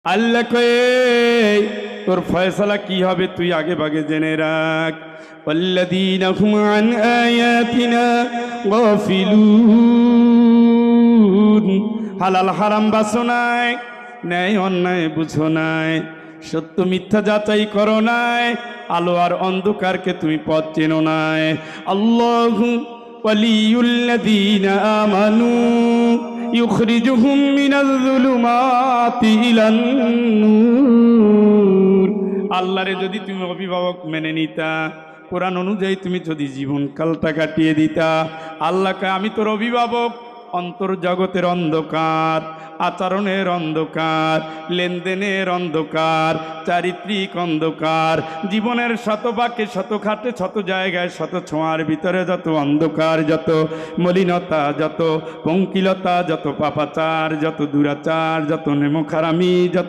আল্লাহ কয়ে তোর ফয়সালা কি হবে তুই আগে ভাগে জেনে রাখ। ওয়াল্লাযীনা হুম আন আয়াতিনা গাফিলুন। হালাল হারাম বাছো নাই, ন্যায় অন্যায় বুঝো নাই, সত্য মিথ্যা যাচাই করো নাই, আলো আর অন্ধকারকে তুমি পথ চেনো নাই। আল্লাহু ওয়ালিয়ুল্লাযীনা আমানু ইউখরিজুহুম মিনাল যুলুমাতি ইলান নূর। আল্লাহরে যদি তুমি অভিভাবক মেনে নিতা, কোরআন অনুযায়ী তুমি যদি জীবনকালটা কাটিয়ে দিতা, আল্লাহকে আমি তোর অভিভাবক, অন্তর্জগতের অন্ধকার, আচরণের অন্ধকার, লেনদেনের অন্ধকার, চারিত্রিক অন্ধকার, জীবনের শত বাক্যে শত খাটে শত জায়গায় শত ছোঁয়ার ভিতরে যত অন্ধকার, যত মলিনতা, যত পঙ্কিলতা, যত পাপাচার, যত দুরাচার, যত নেমখারামি, যত